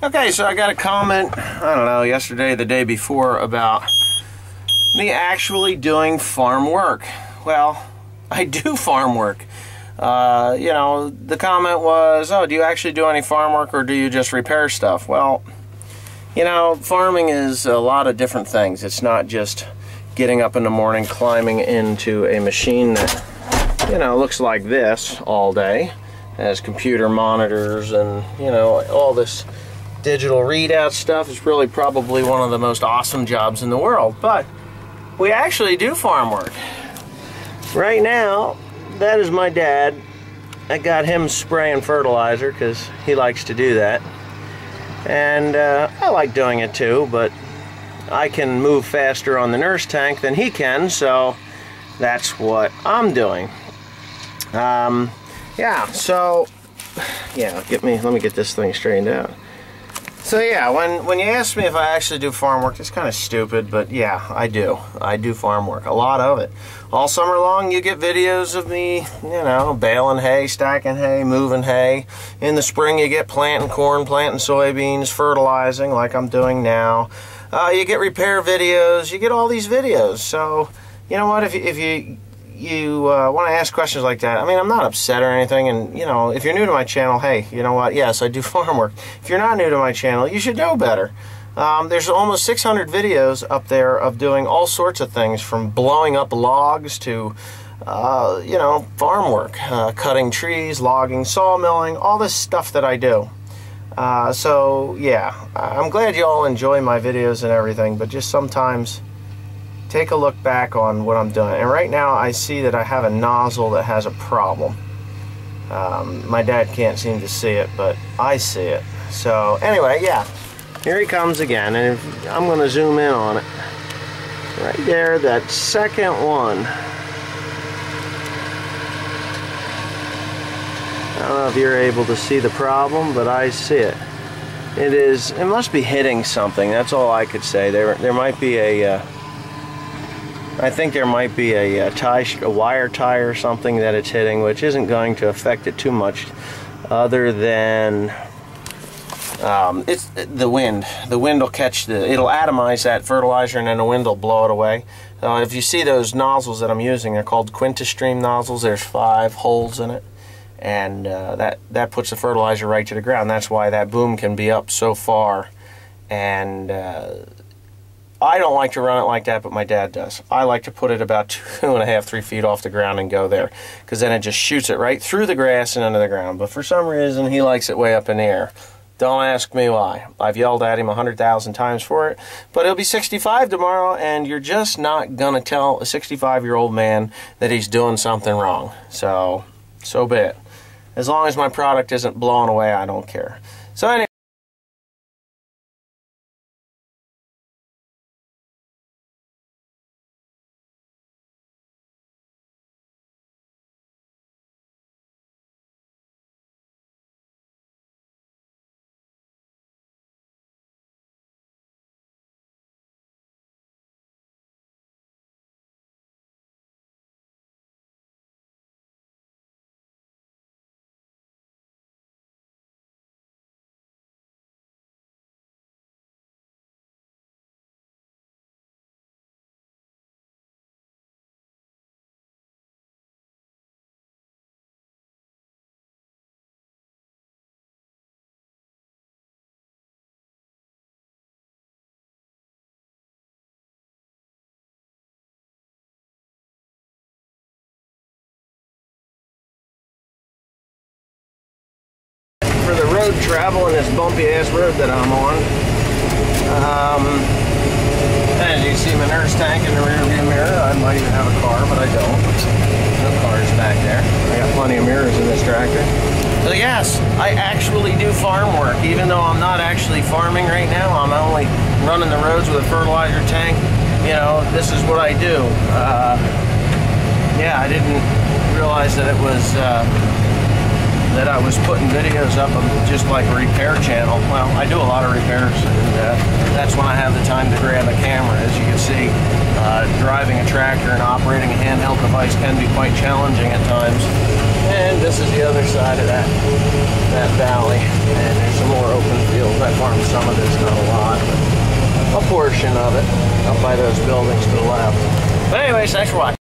Okay, so I got a comment, I don't know, yesterday, the day before, about me actually doing farm work. Well, I do farm work. You know, the comment was, oh, do you actually do any farm work or do you just repair stuff? Well, you know, farming is a lot of different things. It's not just getting up in the morning, climbing into a machine that, you know, looks like this all day, has computer monitors and, you know, all this digital readout stuff. Is really probably one of the most awesome jobs in the world. But we actually do farm work. Right now, that is my dad. I got him spraying fertilizer because he likes to do that. And I like doing it too, but I can move faster on the nurse tank than he can, so that's what I'm doing. Yeah, so, yeah, let me get this thing straightened out. So yeah, when you ask me if I actually do farm work, it's kind of stupid, but yeah, I do. I do farm work, a lot of it. All summer long you get videos of me, you know, baling hay, stacking hay, moving hay. In the spring you get planting corn, planting soybeans, fertilizing like I'm doing now. You get repair videos, you get all these videos. So, you know what, if you want to ask questions like that, I mean, I'm not upset or anything, and, you know, if you're new to my channel, hey, you know what, yes, I do farm work. If you're not new to my channel, you should know better. There's almost 600 videos up there of doing all sorts of things, from blowing up logs to, you know, farm work, cutting trees, logging, sawmilling, all this stuff that I do. So, yeah, I'm glad you all enjoy my videos and everything, but just sometimes take a look back on what I'm doing. And right now I see that I have a nozzle that has a problem. My dad can't seem to see it, but I see it. So anyway, yeah, here he comes again, and I'm going to zoom in on it. Right there, that second one. I don't know if you're able to see the problem, but I see it. It must be hitting something. That's all I could say. There might be a I think there might be a wire tie or something that it's hitting, which isn't going to affect it too much, other than it's the wind. The wind will catch it'll atomize that fertilizer, and then the wind will blow it away. If you see those nozzles that I'm using, they're called Quintistream nozzles. There's 5 holes in it, and that puts the fertilizer right to the ground. That's why that boom can be up so far, and I don't like to run it like that, but my dad does. I like to put it about 2.5, 3 feet off the ground and go there, because then it just shoots it right through the grass and into the ground. But for some reason, he likes it way up in the air. Don't ask me why. I've yelled at him 100,000 times for it, but it'll be 65 tomorrow, and you're just not going to tell a 65-year-old man that he's doing something wrong. So be it. As long as my product isn't blowing away, I don't care. So anyway. For the road travel in this bumpy ass road that I'm on. As you see my nurse tank in the rear view mirror, I might even have a car, but I don't. No cars back there. I got plenty of mirrors in this tractor. So yes, I actually do farm work. Even though I'm not actually farming right now, I'm only running the roads with a fertilizer tank. You know, this is what I do. Yeah, I didn't realize that it was that I was putting videos up of just like a repair channel. Well, I do a lot of repairs, and that's when I have the time to grab a camera. As you can see, driving a tractor and operating a handheld device can be quite challenging at times. And this is the other side of that valley, and there's some more open fields. I farm of it up by those buildings to the left. But anyways, thanks for watching.